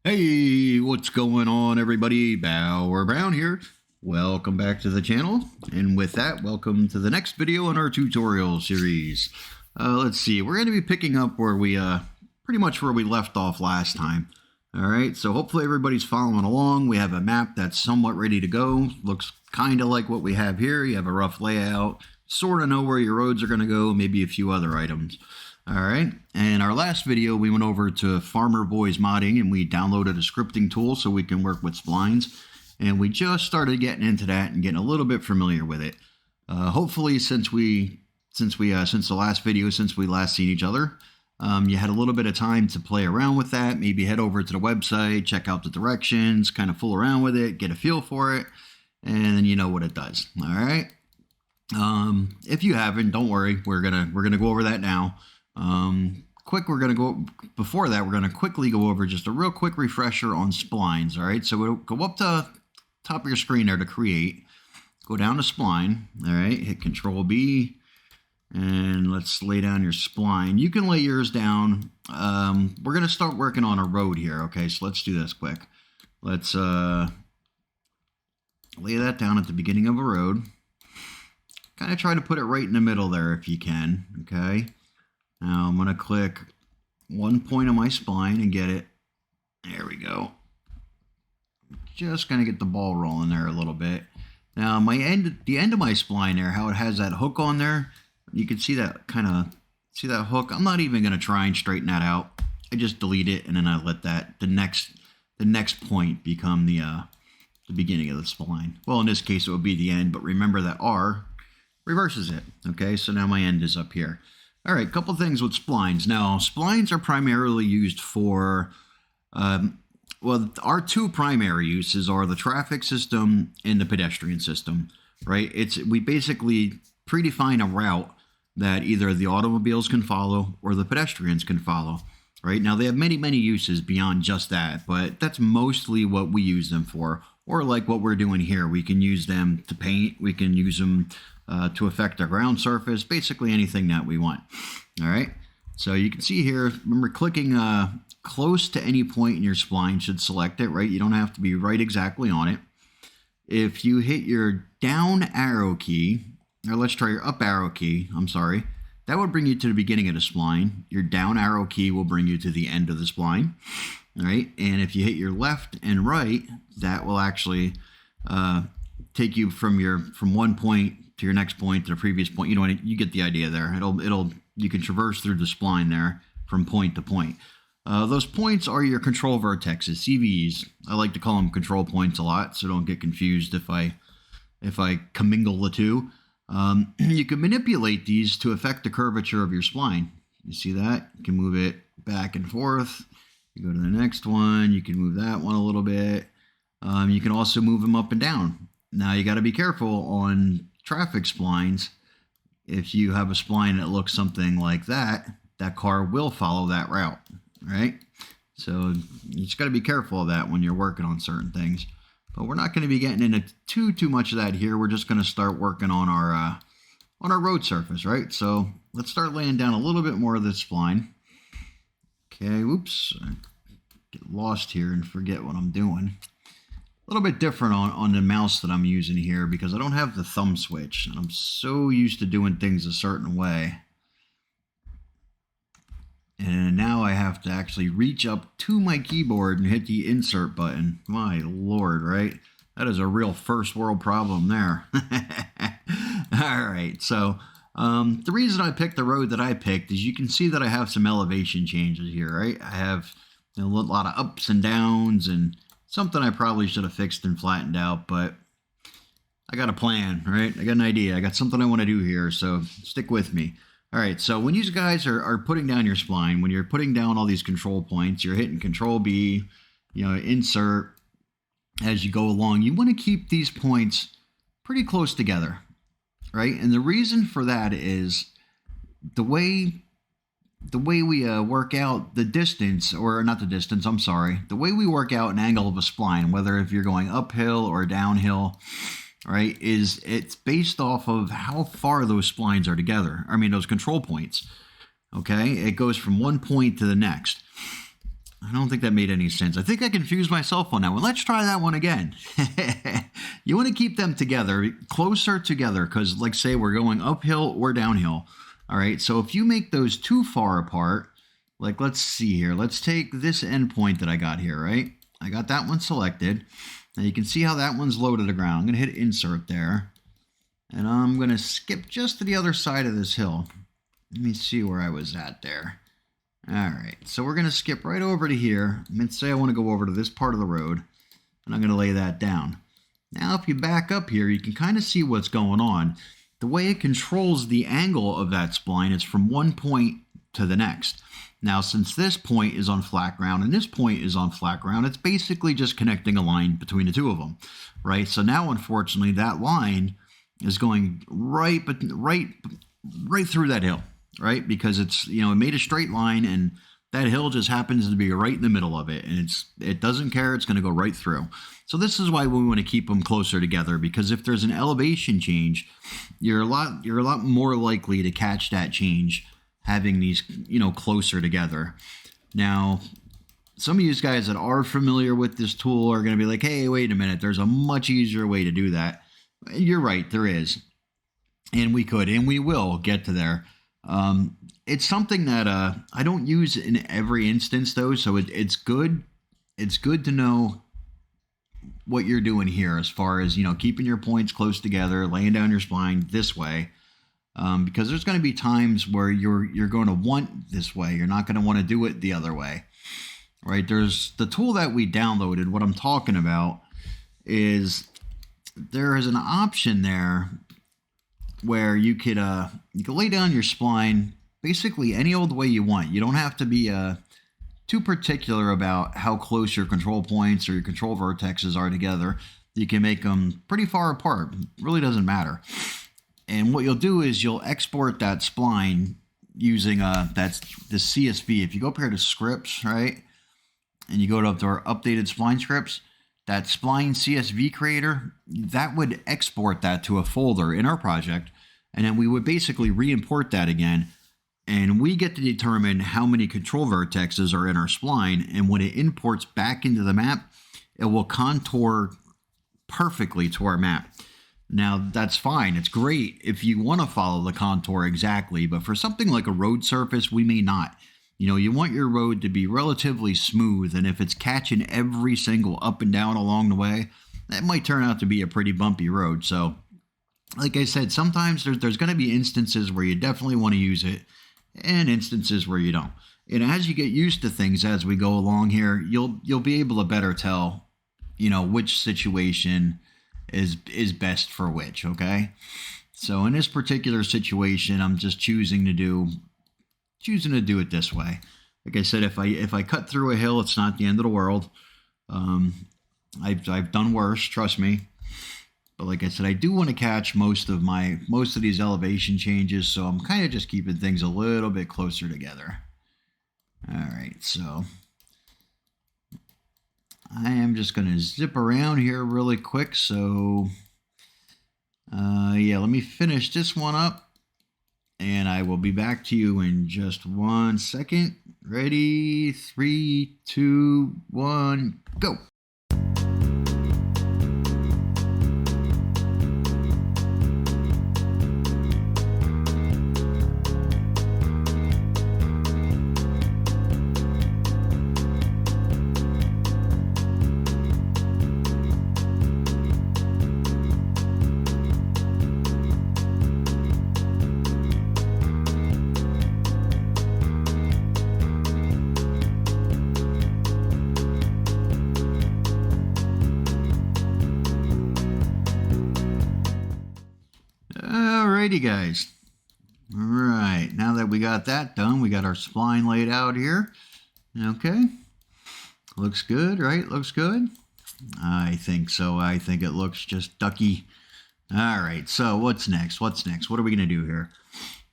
Hey, what's going on, everybody? Bauer Brown here. Welcome back to the channel, and with that, welcome to the next video in our tutorial series. Let's see, we're going to be picking up where we, pretty much where we left off last time. Alright, so hopefully everybody's following along. We have a map that's somewhat ready to go. Looks kind of like what we have here. You have a rough layout, sort of know where your roads are going to go, maybe a few other items. Alright, and our last video we went over to Farmer Boys Modding and we downloaded a scripting tool so we can work with splines. And we just started getting into that and getting a little bit familiar with it. Hopefully since the last video, since we last seen each other, you had a little bit of time to play around with that, maybe head over to the website, check out the directions, kind of fool around with it, get a feel for it, and then you know what it does. Alright, if you haven't, don't worry, we're gonna go over that now. Before that, we're going to quickly go over just a real quick refresher on splines. All right. So we'll go up to top of your screen there to create, go down to spline. All right. Hit Control B and let's lay down your spline. You can lay yours down. We're going to start working on a road here. Okay. So let's do this quick. Let's, lay that down at the beginning of a road. Kind of try to put it right in the middle there if you can. Okay. Now I'm going to click one point on my spline and get it. There we go. Just going to get the ball rolling there a little bit. Now the end of my spline there, how it has that hook on there, you can see that see that hook. I'm not even going to try and straighten that out. I just delete it and then I let that, the next point become the beginning of the spline. Well, in this case it would be the end, but remember that R reverses it. Okay, so now my end is up here. All right, couple things with splines. Now, splines are primarily used for, well, our two primary uses are the traffic system and the pedestrian system, right? We basically predefine a route that either the automobiles can follow or the pedestrians can follow, right? Now, they have many, many uses beyond just that, but that's mostly what we use them for. Or like what we're doing here, we can use them to paint, we can use them to affect our ground surface, basically anything that we want. All right, so you can see here, remember clicking close to any point in your spline should select it, right? You don't have to be right exactly on it. If you hit your down arrow key, or let's try your up arrow key, I'm sorry, that would bring you to the beginning of the spline. Your down arrow key will bring you to the end of the spline. All right, and if you hit your left and right, that will actually take you from one point to your next point to the previous point. You get the idea there. You can traverse through the spline there from point to point. Those points are your control vertexes, CVs. I like to call them control points a lot, so don't get confused if I commingle the two. You can manipulate these to affect the curvature of your spline. You see that? You can move it back and forth. You go to the next one. You can move that one a little bit. You can also move them up and down. Now you got to be careful on traffic splines. If you have a spline that looks something like that, that car will follow that route, right? So you just got to be careful of that when you're working on certain things. But we're not going to be getting into too much of that here. We're just going to start working on our road surface, right? So let's start laying down a little bit more of this spline. Okay, whoops, I get lost here and forget what I'm doing. A little bit different on the mouse that I'm using here because I don't have the thumb switch. And I'm so used to doing things a certain way. And now I have to actually reach up to my keyboard and hit the insert button. My Lord, right? That is a real first world problem there. All right, so the reason I picked the road that I picked is you can see that I have some elevation changes here, right? I have a lot of ups and downs and something I probably should have fixed and flattened out, but I got a plan, right? I got an idea. I got something I want to do here, so stick with me. All right, so when you guys are putting down your spline, when you're putting down all these control points, you're hitting Control B, insert as you go along. You want to keep these points pretty close together, right? And the reason for that is the way we work out the distance, or not the distance, I'm sorry, the way we work out an angle of a spline, whether if you're going uphill or downhill, right, it's based off of how far those splines are together. I mean, those control points. Okay, it goes from one point to the next. I don't think that made any sense. I think I confused myself on that one. Let's try that one again. You want to keep them together, closer together, because like say we're going uphill or downhill. All right, so if you make those too far apart, like let's see here. Let's take this endpoint that I got here, right? I got that one selected. Now you can see how that one's low to the ground. I'm going to hit insert there. And I'm going to skip just to the other side of this hill. Let me see where I was at there. All right, so we're going to skip right over to here. Let's say I want to go over to this part of the road, and I'm going to lay that down. Now, if you back up here, you can kind of see what's going on. The way it controls the angle of that spline is from one point to the next. Now, since this point is on flat ground and this point is on flat ground, it's basically just connecting a line between the two of them, right? So now, unfortunately, that line is going right through that hill. Right, because it's, you know, it made a straight line and that hill just happens to be right in the middle of it, and it doesn't care, it's going to go right through. So this is why we want to keep them closer together, because if there's an elevation change, you're a lot more likely to catch that change having these, you know, closer together. Now, some of you guys that are familiar with this tool are going to be like, hey, wait a minute, there's a much easier way to do that. You're right, there is, and we could and we will get to there. It's something that I don't use in every instance though, so it's good. It's good to know what you're doing here as far as, you know, keeping your points close together, laying down your spline this way, because there's going to be times where you're going to want this way. You're not going to want to do it the other way, right? There's the tool that we downloaded. What I'm talking about is there is an option there where you could lay down your spline basically any old way you want. You don't have to be too particular about how close your control points or your control vertexes are together. You can make them pretty far apart. It really doesn't matter. And what you'll do is you'll export that spline using that's the CSV. If you go up here to scripts, right, and you go to our updated spline scripts, that Spline CSV creator, that would export that to a folder in our project, and then we would basically re-import that again, and we get to determine how many control vertexes are in our spline, and when it imports back into the map, it will contour perfectly to our map. Now, that's fine. It's great if you want to follow the contour exactly, but for something like a road surface, we may not. You know, you want your road to be relatively smooth, and if it's catching every single up and down along the way, that might turn out to be a pretty bumpy road. So, like I said, sometimes there's going to be instances where you definitely want to use it, and instances where you don't. And as you get used to things as we go along here, you'll be able to better tell, you know, which situation is best for which, okay? So in this particular situation, I'm just choosing to do it this way. Like I said, if I cut through a hill, it's not the end of the world. I've done worse, trust me. But like I said, I do want to catch most of these elevation changes, so I'm kind of just keeping things a little bit closer together. All right, so I am just going to zip around here really quick. So yeah, let me finish this one up, and I will be back to you in just 1 second. Ready? 3, 2, 1, go. Alrighty, guys. All right, now that we got that done, we got our spline laid out here. Okay, looks good, right? Looks good. I think so. I think it looks just ducky. All right, so what's next? What are we gonna do here?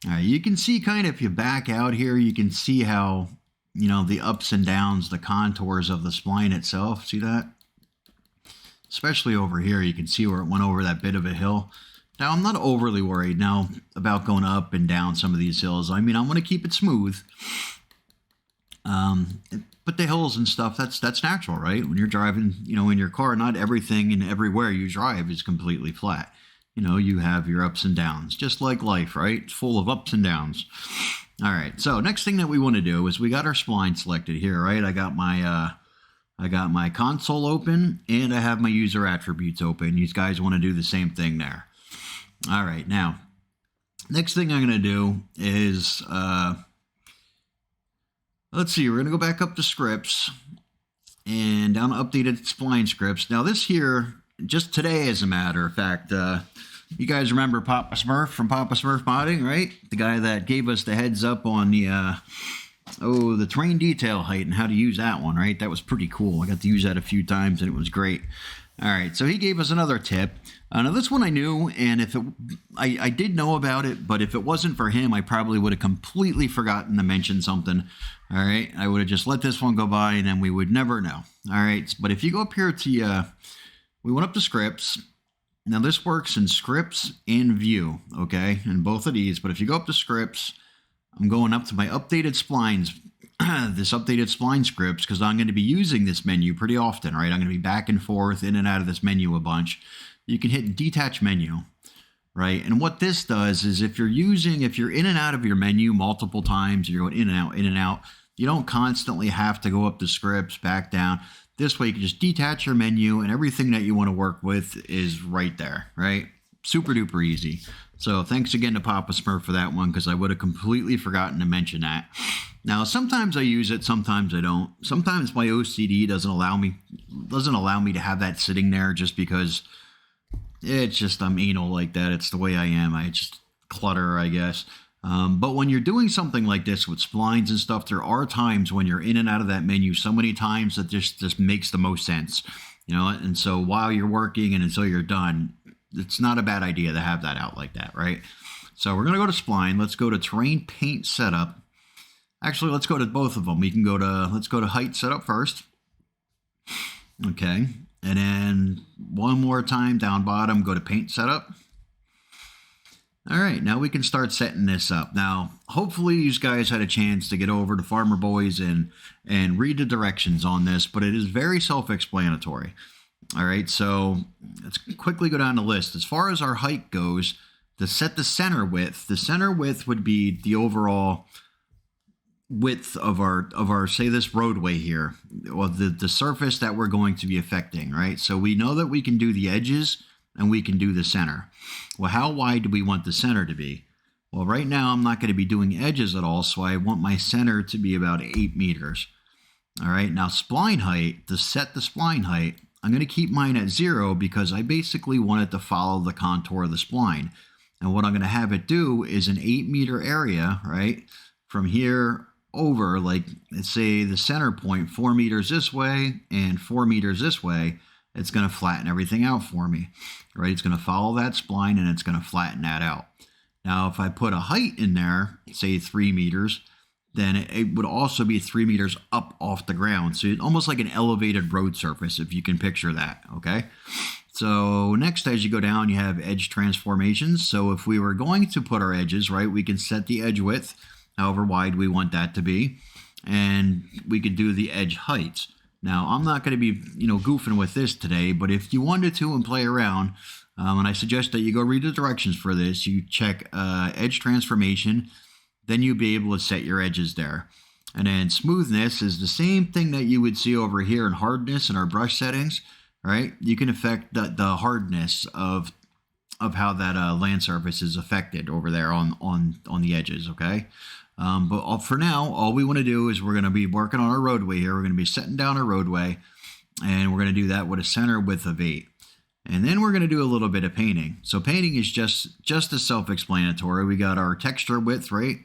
All right, you can see kind of, if you back out here, you can see how, you know, the ups and downs, the contours of the spline itself. See that? Especially over here, you can see where it went over that bit of a hill. Now, I'm not overly worried now about going up and down some of these hills. I mean, I want to keep it smooth. But the hills and stuff, that's natural, right? When you're driving, in your car, not everything and everywhere you drive is completely flat. You have your ups and downs, just like life, right? It's full of ups and downs. All right, so next thing that we want to do is we got our spline selected here, right? I got my console open and I have my user attributes open. You guys want to do the same thing there. All right, now, next thing I'm going to do is, let's see, we're going to go back up to scripts and down to updated spline scripts. Now this here, just today as a matter of fact, you guys remember Papa Smurf from Papa Smurf Modding, right? The guy that gave us the heads up on the terrain detail height and how to use that one, right? That was pretty cool. I got to use that a few times and it was great. All right, so he gave us another tip. Now this one I knew, and I did know about it, but if it wasn't for him, I probably would have completely forgotten to mention something. All right, I would have just let this one go by, and then we would never know. All right, but if you go up here to, we went up to scripts. Now this works in scripts and view, okay, in both of these. But if you go up to scripts, I'm going up to my updated splines. This updated spline scripts, because I'm going to be using this menu pretty often, right? I'm going to be back and forth, in and out of this menu a bunch. You can hit detach menu, right? And what this does is if you're in and out of your menu multiple times, you're going in and out, you don't constantly have to go up to scripts, back down. This way you can just detach your menu and everything that you want to work with is right there, right? Super duper easy. So thanks again to Papa Smurf for that one, because I would have completely forgotten to mention that. Now, sometimes I use it, sometimes I don't. Sometimes my OCD doesn't allow me to have that sitting there just because it's just, I'm anal like that. It's the way I am. I just clutter, I guess. But when you're doing something like this with splines and stuff, there are times when you're in and out of that menu so many times that just makes the most sense, and so while you're working and until you're done, it's not a bad idea to have that out like that, right? So we're going to go to spline. Let's go to terrain paint setup. Actually, let's go to both of them. Let's go to height setup first. Okay. And then one more time down bottom, go to paint setup. All right, now we can start setting this up. Now, hopefully you guys had a chance to get over to Farmer Boys and read the directions on this, but it is very self-explanatory. All right, so let's quickly go down the list. As far as our height goes, to set the center width would be the overall width of our say this roadway here, or the surface that we're going to be affecting, right? So we know that we can do the edges and we can do the center. Well, how wide do we want the center to be? Well, right now I'm not going to be doing edges at all, so I want my center to be about 8 meters. All right, now spline height, to set the spline height, I'm going to keep mine at 0 because I basically want it to follow the contour of the spline. And what I'm going to have it do is an 8 meter area, right? From here over, like, let's say the center point, 4 meters this way and 4 meters this way, it's going to flatten everything out for me, right? It's going to follow that spline and it's going to flatten that out. Now, if I put a height in there, say 3 meters, then it would also be 3 meters up off the ground. So it's almost like an elevated road surface, if you can picture that, okay? So next, as you go down, you have edge transformations. So if we were going to put our edges, right, we can set the edge width, however wide we want that to be, and we could do the edge heights. Now, I'm not going to be, goofing with this today, but if you wanted to and play around, and I suggest that you go read the directions for this, you check edge transformation, then you'll be able to set your edges there. And then smoothness is the same thing that you would see over here in hardness in our brush settings, right? You can affect the hardness of how that land surface is affected over there on the edges, okay? But for now, all we want to do is we're going to be working on our roadway here. We're going to be setting down our roadway, and we're going to do that with a center width of 8. And then we're going to do a little bit of painting. So painting is just as self-explanatory. We got our texture width, right?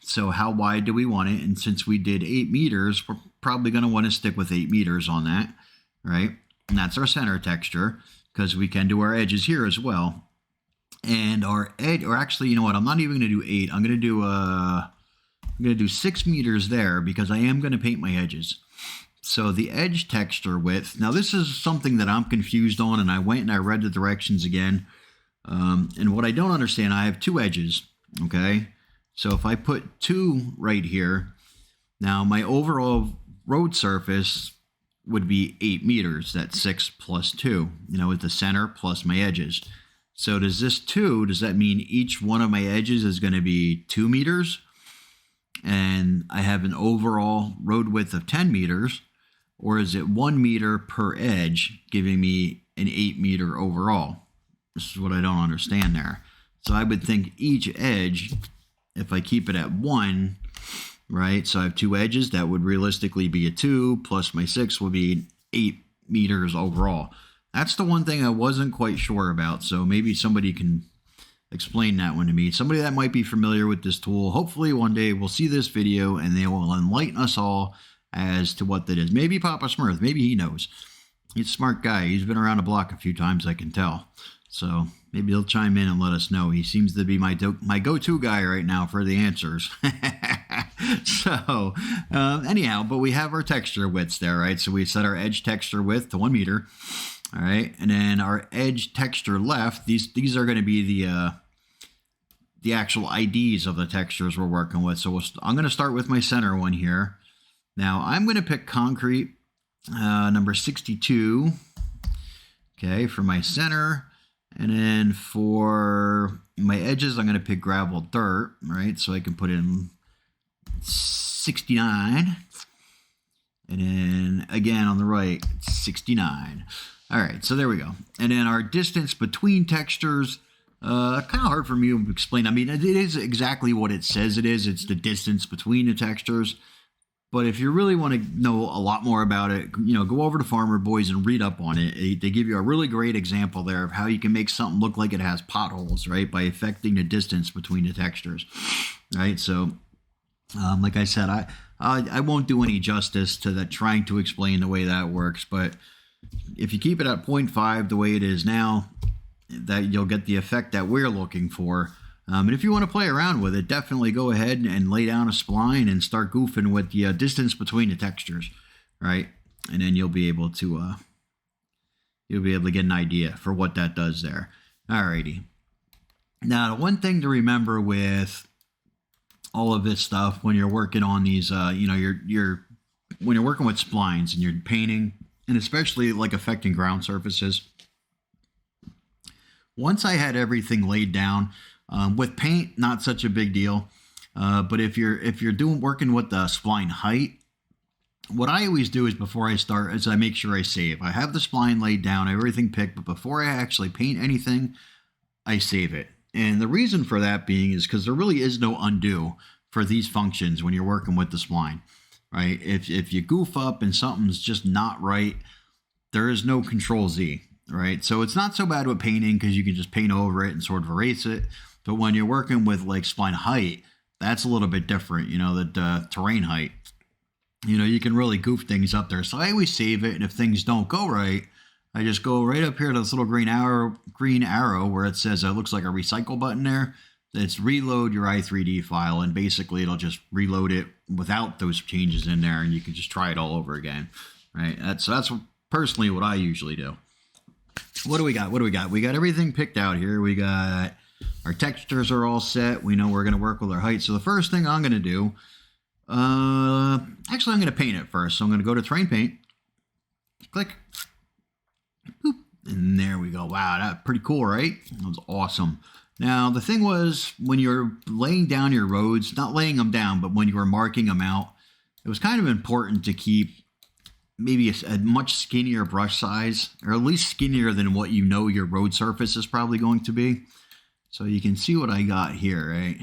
So how wide do we want it? And since we did 8 meters, we're probably going to want to stick with 8 meters on that, right? And that's our center texture, because we can do our edges here as well. And our edge, or actually, you know what? I'm not even going to do 8. I'm going to do 6 meters there because I am going to paint my edges. So the edge texture width, now this is something that I'm confused on, and I went and I read the directions again. And what I don't understand, I have 2 edges, okay? So if I put 2 right here, Now my overall road surface would be 8 meters. That's 6 plus 2, with the center plus my edges. So does this 2, does that mean each one of my edges is going to be 2 meters? And I have an overall road width of 10 meters? Or is it 1 meter per edge, giving me an 8 meter overall? This is what I don't understand there. So I would think each edge, if I keep it at 1, right? So I have 2 edges, that would realistically be a 2, plus my 6 will be 8 meters overall. That's the one thing I wasn't quite sure about. So maybe somebody can explain that one to me. Somebody that might be familiar with this tool. Hopefully one day we'll see this video and they will enlighten us all as to what that is. Maybe Papa Smurf, maybe he knows. He's a smart guy. He's been around the block a few times, I can tell. So maybe he'll chime in and let us know. He seems to be my go-to guy right now for the answers. So anyhow, but we have our texture widths there, right? So we set our edge texture width to 1 meter. All right, and then our edge texture left, these are going to be the actual IDs of the textures we're working with. So I'm going to start with my center one here. Now I'm going to pick concrete number 62, okay, for my center. And then for my edges, I'm going to pick gravel dirt, right? So I can put in 69. And then again on the right, 69. All right, so there we go. And then our distance between textures, kind of hard for me to explain. I mean, it is exactly what it says it is. It's the distance between the textures. But if you really want to know a lot more about it, go over to Farmer Boys and read up on it. They give you a really great example there of how you can make something look like it has potholes, right? By affecting the distance between the textures, right? So, like I said, I won't do any justice to that, trying to explain the way that works. But if you keep it at 0.5 the way it is now, that you'll get the effect that we're looking for. And if you want to play around with it, definitely go ahead and lay down a spline and start goofing with the distance between the textures, right? And then you'll be able to get an idea for what that does there. Alrighty. Now, the one thing to remember with all of this stuff when you're working on these, when you're working with splines and you're painting, and especially like affecting ground surfaces. Once I had everything laid down, with paint, not such a big deal. But if you're working with the spline height, what I always do is before I start is I make sure I save. I have the spline laid down, everything picked, but before I actually paint anything, I save it. And the reason for that being is because there really is no undo for these functions when you're working with the spline, right? If you goof up and something's just not right, there is no Control Z, right? So it's not so bad with painting because you can just paint over it and sort of erase it. But when you're working with like spline height, that's a little bit different, the terrain height. You can really goof things up there. So I always save it, and if things don't go right, I just go right up here to this little green arrow where it says it looks like a recycle button there. It's reload your i3D file, and basically it'll just reload it without those changes in there, and you can just try it all over again, right? That's personally what I usually do. What do we got? We got everything picked out here. We got our textures are all set. We know we're going to work with our height. So the first thing I'm going to do, actually I'm going to paint it first. So I'm going to go to Terrain Paint, click, boop, and there we go. Wow, that's pretty cool, right? That was awesome. Now, the thing was, when you're laying down your roads, not laying them down, but when you were marking them out, it was kind of important to keep maybe a much skinnier brush size, or at least skinnier than what your road surface is probably going to be. So you can see what I got here, right?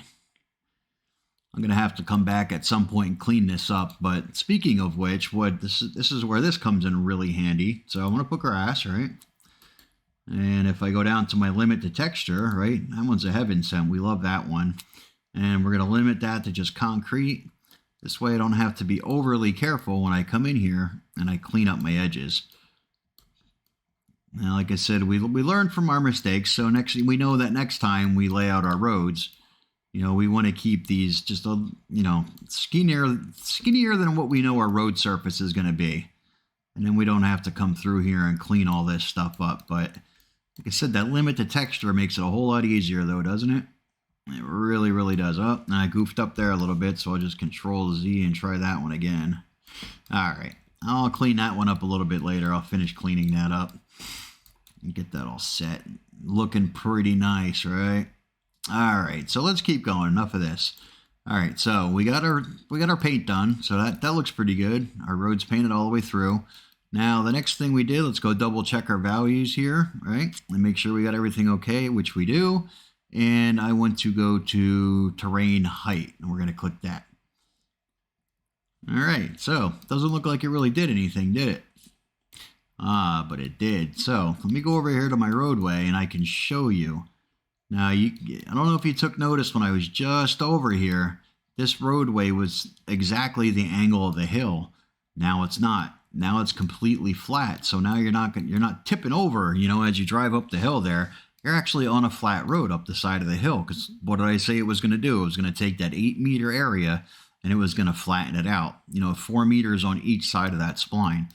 I'm going to have to come back at some point and clean this up. But speaking of which, this is where this comes in really handy. So I want to put grass, right? And if I go down to my limit to texture, right? That one's a heaven sent. We love that one. And we're going to limit that to just concrete. This way I don't have to be overly careful when I come in here and I clean up my edges. Now, like I said, we learned from our mistakes. So we know that next time we lay out our roads, we want to keep these just skinnier than what we know our road surface is going to be. And then we don't have to come through here and clean all this stuff up. But like I said, that limit to texture makes it a whole lot easier though, doesn't it? It really, really does. Oh, and I goofed up there a little bit, so I'll just Control Z and try that one again. All right. I'll clean that one up a little bit later. I'll finish cleaning that up and get that all set. Looking pretty nice, right? All right. So let's keep going. Enough of this. All right. So we got our paint done. So that looks pretty good. Our road's painted all the way through. Now, the next thing we did, let's go double check our values here, right? And make sure we got everything okay, which we do. And I want to go to terrain height, and we're going to click that. All right, so doesn't look like it really did anything, did it? Ah, but it did. So let me go over here to my roadway, and I can show you. Now, I don't know if you took notice when I was just over here. This roadway was exactly the angle of the hill. Now it's not. Now it's completely flat. So now you're not tipping over, you know, as you drive up the hill there. You're actually on a flat road up the side of the hill. Because what did I say it was going to do? It was going to take that 8-meter area and it was going to flatten it out. You know, 4 meters on each side of that spline.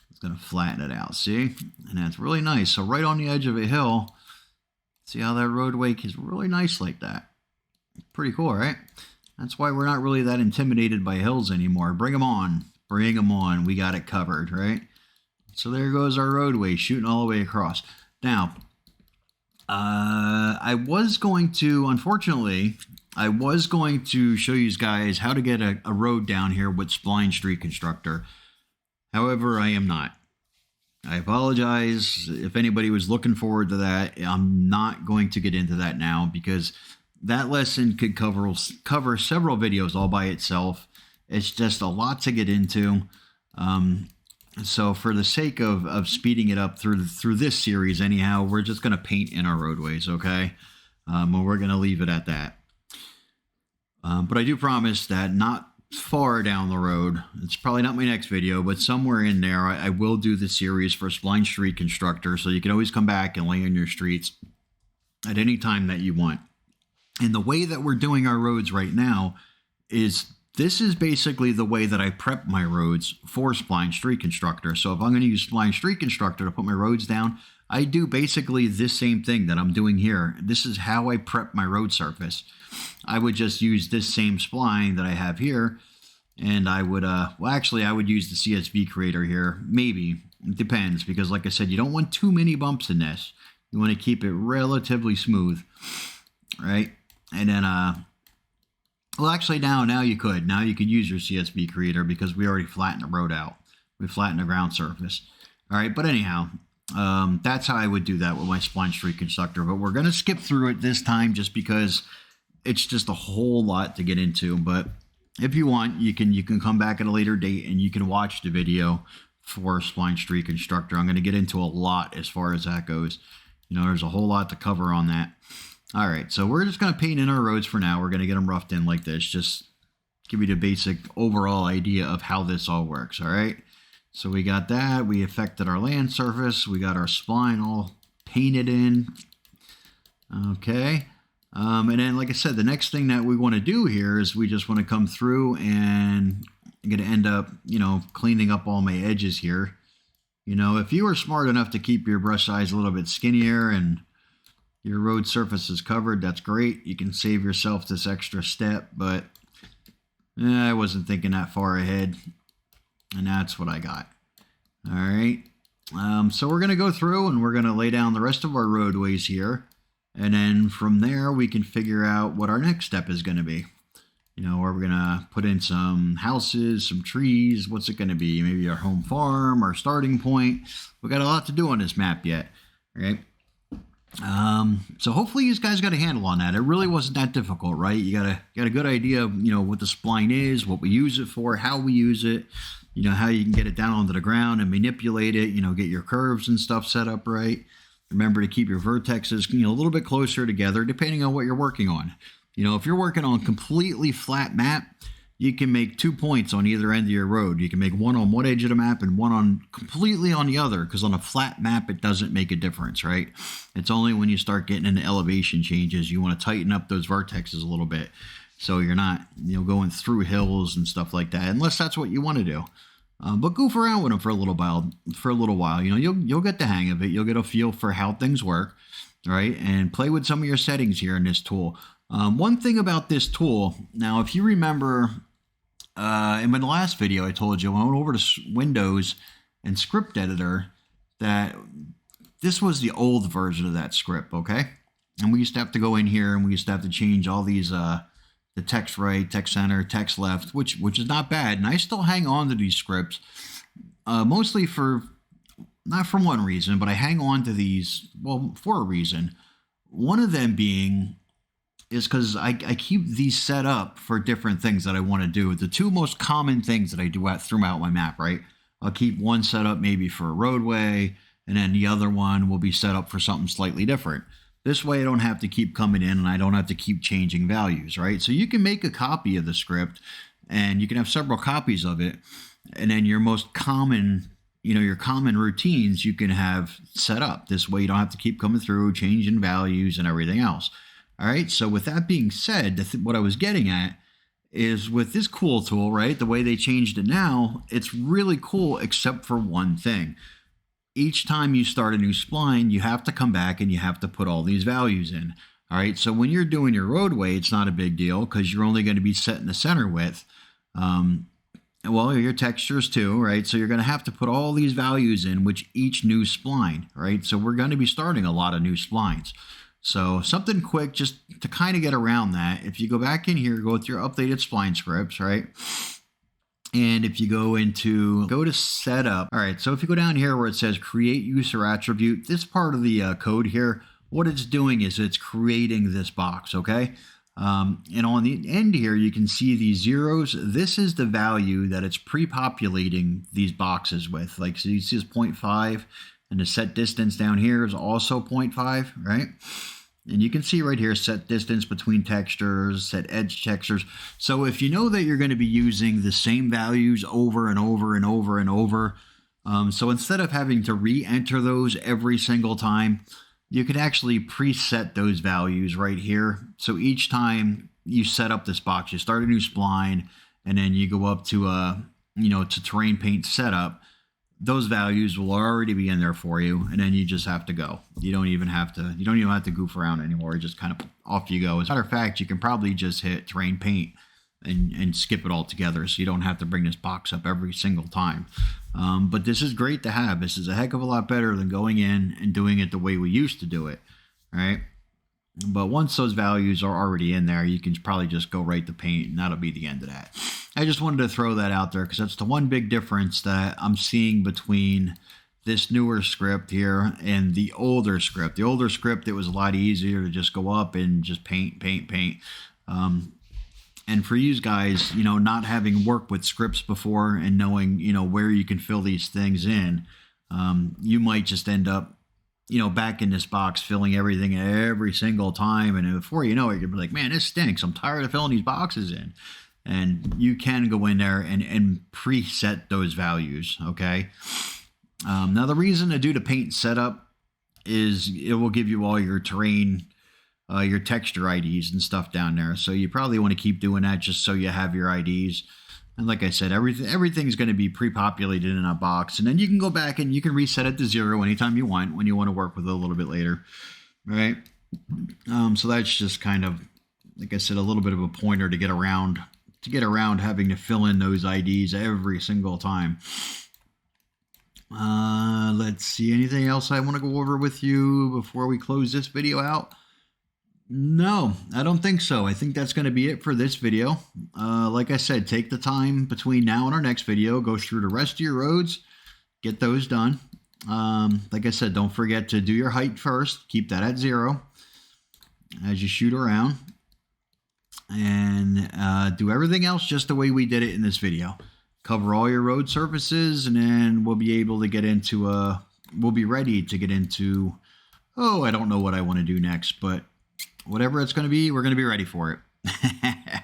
It's going to flatten it out. See? And that's really nice. So right on the edge of a hill, see how that roadway is really nice like that. Pretty cool, right? That's why we're not really that intimidated by hills anymore. Bring them on. Bring them on. We got it covered, right? So there goes our roadway shooting all the way across. Now, I was going to, unfortunately, show you guys how to get a road down here with Spline Street Constructor. However, I am not. I apologize if anybody was looking forward to that. I'm not going to get into that now because that lesson could cover several videos all by itself. It's just a lot to get into. So for the sake of speeding it up through this series anyhow, we're just going to paint in our roadways, okay? And we're going to leave it at that. But I do promise that not far down the road, it's probably not my next video, but somewhere in there, I will do the series for Spline Street Constructor, so you can always come back and lay on your streets at any time that you want. And the way that we're doing our roads right now is... this is basically the way that I prep my roads for Spline Street Constructor. So if I'm going to use Spline Street Constructor to put my roads down, I do basically this same thing that I'm doing here. This is how I prep my road surface. I would just use this same spline that I have here, and I would, well, actually, I would use the CSV creator here. Maybe. It depends, because like I said, you don't want too many bumps in this. You want to keep it relatively smooth, right? And then, well, actually, now you could. Now you could use your CSV creator because we already flattened the road out. We flattened the ground surface. All right, but anyhow, that's how I would do that with my Spline Street Constructor. But we're going to skip through it this time just because it's just a whole lot to get into. But if you want, you can come back at a later date and you can watch the video for Spline Street Constructor. I'm going to get into a lot as far as that goes. You know, there's a whole lot to cover on that. All right, so we're just going to paint in our roads for now. We're going to get them roughed in like this. Just give you the basic overall idea of how this all works, all right? So we got that. We affected our land surface. We got our spline all painted in. Okay. And then, like I said, the next thing that we want to do here is we just want to come through and I'm going to end up, you know, cleaning up all my edges here. You know, if you were smart enough to keep your brush size a little bit skinnier and your road surface is covered, that's great. You can save yourself this extra step, but I wasn't thinking that far ahead. And that's what I got. All right. So we're going to go through and we're going to lay down the rest of our roadways here. And then from there, we can figure out what our next step is going to be. You know, are we going to put in some houses, some trees? What's it going to be? Maybe our home farm, our starting point. We got a lot to do on this map yet. All right. So hopefully you guys got a handle on that. It really wasn't that difficult, right? You got a good idea of, you know, what the spline is, what we use it for, how we use it, you know, how you can get it down onto the ground and manipulate it, you know, get your curves and stuff set up right. Remember to keep your vertexes, you know, a little bit closer together depending on what you're working on. You know, if you're working on a completely flat map, you can make 2 points on either end of your road. You can make one on one edge of the map and one on completely on the other, because on a flat map, it doesn't make a difference, right? It's only when you start getting into elevation changes, you want to tighten up those vertexes a little bit. So you're not, you know, going through hills and stuff like that, unless that's what you want to do. But goof around with them for a little while. You know, you'll get the hang of it. You'll get a feel for how things work, right? And play with some of your settings here in this tool. One thing about this tool, now if you remember in my last video I told you when I went over to Windows and Script Editor that this was the old version of that script, okay? And we used to have to go in here and we used to have to change all these the text right, text center, text left, which is not bad. And I still hang on to these scripts mostly for, not for one reason, but I hang on to these, well, for a reason. One of them being is because I keep these set up for different things that I want to do. The two most common things that I do throughout my map, right? I'll keep one set up maybe for a roadway, and then the other one will be set up for something slightly different. This way I don't have to keep coming in and I don't have to keep changing values, right? So you can make a copy of the script and you can have several copies of it. And then your most common, your common routines you can have set up. This way you don't have to keep coming through, changing values and everything else. All right, so with that being said, what I was getting at is with this cool tool, right, the way they changed it now, it's really cool except for one thing. Each time you start a new spline, you have to come back and you have to put all these values in. All right, so when you're doing your roadway, it's not a big deal because you're only going to be setting the center width. Well, your textures too, right? So you're going to have to put all these values in which each new spline, right? So we're going to be starting a lot of new splines. So something quick just to kind of get around that. If you go back in here, go with your updated spline scripts, right? And if you go to setup. All right, so if you go down here where it says create user attribute, this part of the code here, what it's doing is it's creating this box, okay? And on the end here, you can see these zeros. This is the value that it's pre-populating these boxes with. Like, so you see this 0.5. And the set distance down here is also 0.5, right? And you can see right here, set distance between textures, set edge textures. So if you know that you're going to be using the same values over and over and over and over, so instead of having to re-enter those every single time, you can actually preset those values right here. So each time you set up this box, you start a new spline, and then you go up to to terrain paint setup. Those values will already be in there for you, and then you just have to go. You don't even have to goof around anymore. Just kind of off you go. As a matter of fact, you can probably just hit terrain paint and skip it all together, so you don't have to bring this box up every single time. But this is great to have. This is a heck of a lot better than going in and doing it the way we used to do it, right? But once those values are already in there, you can probably just go right to paint, and that'll be the end of that. I just wanted to throw that out there because that's the one big difference that I'm seeing between this newer script here and the older script. The older script, it was a lot easier to just go up and just paint. And for you guys, not having worked with scripts before and knowing, where you can fill these things in, you might just end up, back in this box, filling everything every single time. And before you know it, you'll be like, man, this stinks. I'm tired of filling these boxes in. And you can go in there and preset those values, okay? Now, the reason to do the paint setup is it will give you all your terrain, your texture IDs and stuff down there. So you probably want to keep doing that just so you have your IDs. And like I said, everything's going to be pre-populated in a box. And then you can go back and you can reset it to 0 anytime you want when you want to work with it a little bit later, right? So that's just kind of, like I said, a little bit of a pointer to get around having to fill in those IDs every single time. Let's see, anything else I want to go over with you before we close this video out? No, I don't think so. I think that's going to be it for this video. Like I said, take the time between now and our next video, go through the rest of your roads, get those done. Like I said, don't forget to do your height first. Keep that at 0 as you shoot around. And do everything else just the way we did it in this video. Cover all your road surfaces, and then we'll be able to get into, we'll be ready to get into, I don't know what I want to do next, but whatever it's going to be, we're going to be ready for it.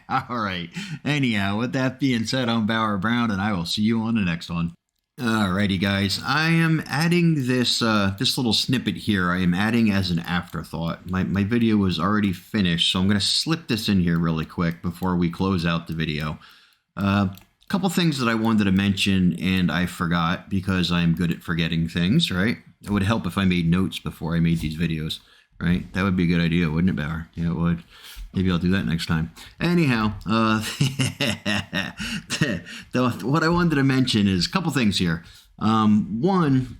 All right. Anyhow, with that being said, I'm Bauer Brown, and I will see you on the next one. Alrighty, guys. I am adding this this little snippet here. I am adding as an afterthought. My video was already finished, so I'm going to slip this in here really quick before we close out the video. Couple things that I wanted to mention and I forgot because I'm good at forgetting things, right? It would help if I made notes before I made these videos. right? That would be a good idea, wouldn't it, Bauer? Yeah, it would. Maybe I'll do that next time. Anyhow, what I wanted to mention is a couple things here. One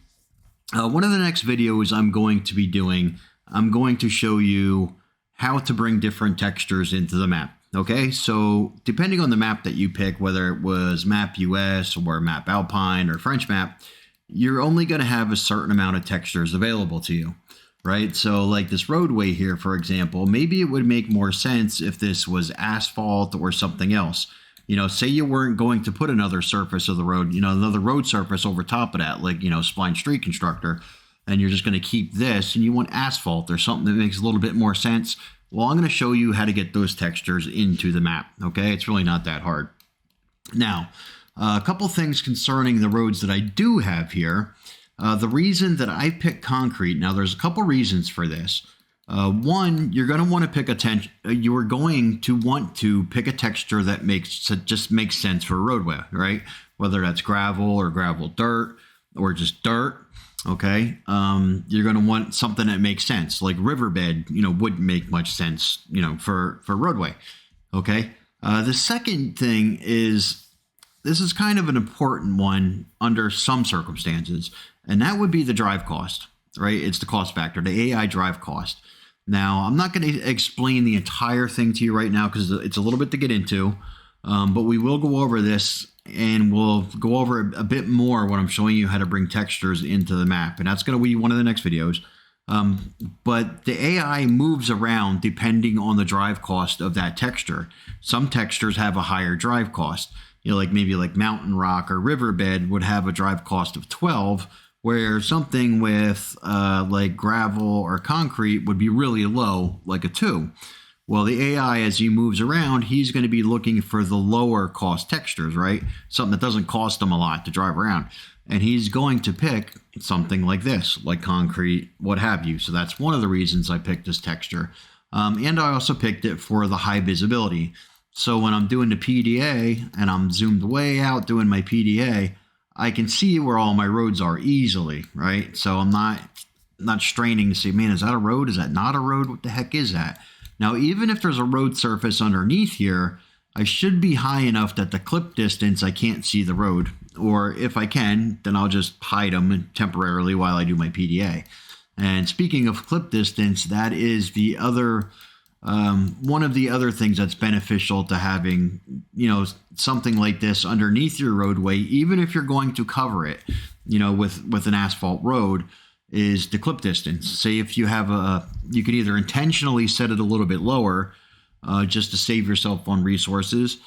of the next videos I'm going to be doing, I'm going to show you how to bring different textures into the map. Okay, so depending on the map that you pick, whether it was Map US or Map Alpine or French Map, you're only going to have a certain amount of textures available to you, right? So like this roadway here, for example, maybe it would make more sense if this was asphalt or something else. You know, say you weren't going to put another surface of the road, you know, another road surface over top of that, like, you know, Spline Street Constructor, and you're just going to keep this and you want asphalt or something that makes a little bit more sense. Well, I'm going to show you how to get those textures into the map, okay? It's really not that hard. Now, a couple things concerning the roads that I do have here. The reason that I picked concrete, now there's a couple reasons for this. One, you're going to want to pick you are going to want to pick a texture that just makes sense for a roadway, right? Whether that's gravel or gravel dirt or just dirt. Okay, you're going to want something that makes sense, like riverbed, you know, wouldn't make much sense, you know, for roadway. Okay, the second thing is, this is kind of an important one under some circumstances, and that would be the drive cost, right? It's the cost factor, the AI drive cost. Now, I'm not going to explain the entire thing to you right now because it's a little bit to get into, but we will go over this. And we'll go over a bit more when I'm showing you how to bring textures into the map. And that's going to be one of the next videos. But the AI moves around depending on the drive cost of that texture. Some textures have a higher drive cost. You know, like maybe like mountain rock or riverbed would have a drive cost of 12, where something with like gravel or concrete would be really low, like a 2. Well, the AI, as he moves around, he's going to be looking for the lower cost textures, right? Something that doesn't cost him a lot to drive around. And he's going to pick something like this, like concrete, what have you. So that's one of the reasons I picked this texture. And I also picked it for the high visibility. So when I'm doing the PDA and I'm zoomed way out doing my PDA, I can see where all my roads are easily, right? So I'm not straining to see, man, is that a road? Is that not a road? What the heck is that? Now, even if there's a road surface underneath here, I should be high enough that the clip distance, I can't see the road. Or if I can, then I'll just hide them temporarily while I do my PDA. And speaking of clip distance, that is the other, one of the other things that's beneficial to having, you know, something like this underneath your roadway, even if you're going to cover it, you know, with an asphalt road, is the clip distance. Say if you have you could either intentionally set it a little bit lower just to save yourself on resources,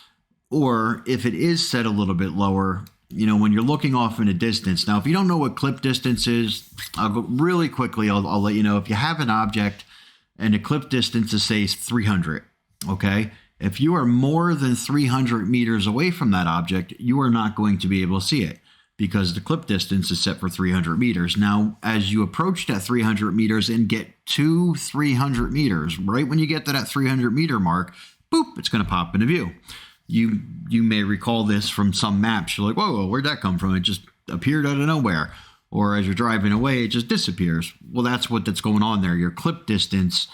or if it is set a little bit lower, you know, when you're looking off in a distance. Now, if you don't know what clip distance is, I'll go really quickly. I'll let you know. If you have an object and the clip distance is, say, 300, okay? If you are more than 300 meters away from that object, you are not going to be able to see it, because the clip distance is set for 300 meters. Now, as you approach that 300 meters and get to 300 meters, right when you get to that 300 meter mark, boop, it's going to pop into view. You may recall this from some maps. You're like, whoa, where'd that come from? It just appeared out of nowhere. Or as you're driving away, it just disappears. Well, that's what's going on there. Your clip distance,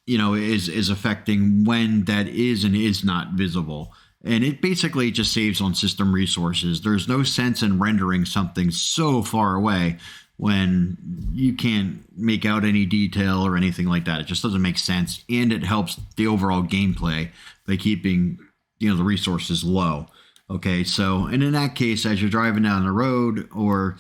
you know, is affecting when that is and is not visible. And it basically just saves on system resources. There's no sense in rendering something so far away when you can't make out any detail or anything like that. It just doesn't make sense. And it helps the overall gameplay by keeping, you know, the resources low. Okay, so, and in that case, as you're driving down the road, or,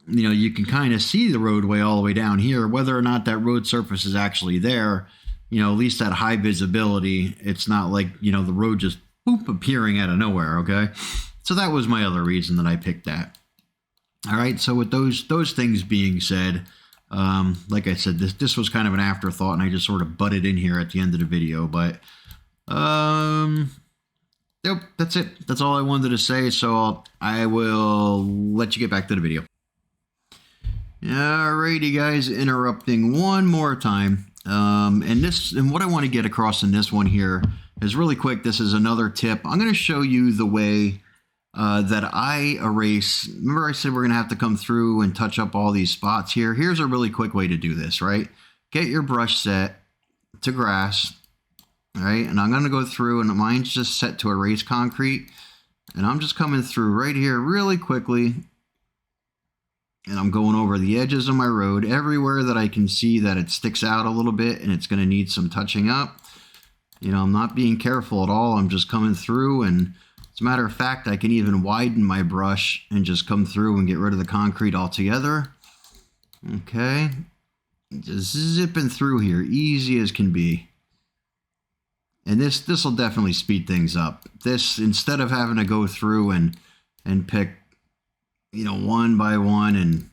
you know, you can kind of see the roadway all the way down here, whether or not that road surface is actually there, you know, at least at high visibility, it's not like, you know, the road just boop, appearing out of nowhere, okay? So that was my other reason that I picked that. All right, so with those things being said, like I said, this was kind of an afterthought, and I just sort of butted in here at the end of the video, but yep, that's it. That's all I wanted to say, so I will let you get back to the video. Alrighty, guys, interrupting one more time. And what I want to get across in this one here is really quick. This is another tip. I'm going to show you the way that I erase. Remember I said we're going to have to come through and touch up all these spots here. Here's a really quick way to do this, right? get your brush set to grass. All right, and I'm going to go through, and mine's just set to erase concrete. And I'm just coming through right here really quickly. And I'm going over the edges of my road everywhere that I can see that it sticks out a little bit and it's going to need some touching up. You know, I'm not being careful at all. I'm just coming through, and as a matter of fact, I can even widen my brush and just come through and get rid of the concrete altogether. Okay. Just zipping through here, easy as can be. And this will definitely speed things up. This, instead of having to go through and pick, you know, one by one and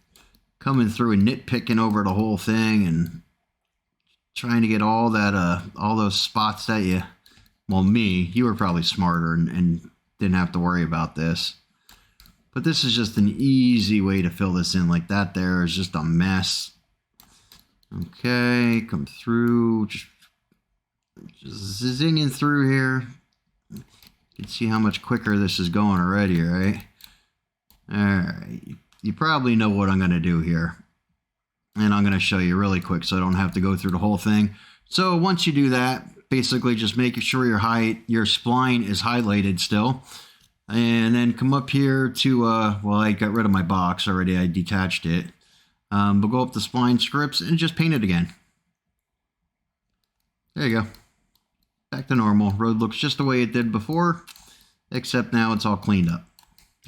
coming through and nitpicking over the whole thing and trying to get all that, all those spots that you were probably smarter and didn't have to worry about this. But this is just an easy way to fill this in. Like that there is just a mess. Okay, come through, just zinging through here. You can see how much quicker this is going already, right? All right, you probably know what I'm going to do here. And I'm going to show you really quick so I don't have to go through the whole thing. So once you do that, basically just make sure your spline is highlighted still. And then come up here to, well, I got rid of my box already. I detached it. But go up to spline scripts and just paint it again. There you go. Back to normal. Road looks just the way it did before, except now it's all cleaned up.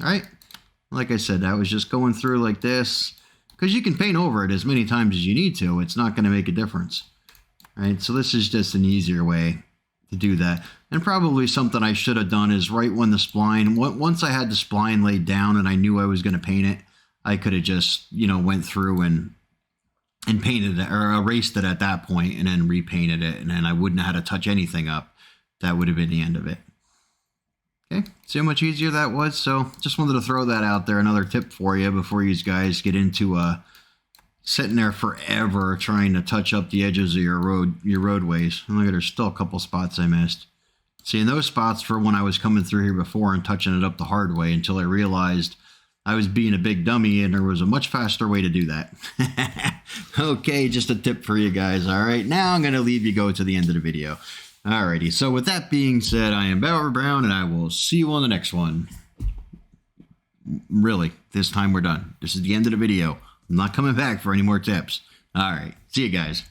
All right. Like I said, I was just going through like this because you can paint over it as many times as you need to. It's not going to make a difference. All right. So this is just an easier way to do that. And probably something I should have done is right when the spline, once I had the spline laid down and I knew I was going to paint it, I could have just, you know, went through and painted it or erased it at that point and then repainted it. And then I wouldn't have had to touch anything up. That would have been the end of it. Okay. See how much easier that was? So just wanted to throw that out there. Another tip for you before you guys get into sitting there forever trying to touch up the edges of your roadways. And look at, there's still a couple spots I missed. See, in those spots for when I was coming through here before and touching it up the hard way until I realized I was being a big dummy and there was a much faster way to do that. Okay, just a tip for you guys. All right, now I'm going to leave you go to the end of the video. Alrighty, so with that being said, I am Bauer Brown and I will see you on the next one. Really, this time we're done. This is the end of the video. I'm not coming back for any more tips. All right, see you guys.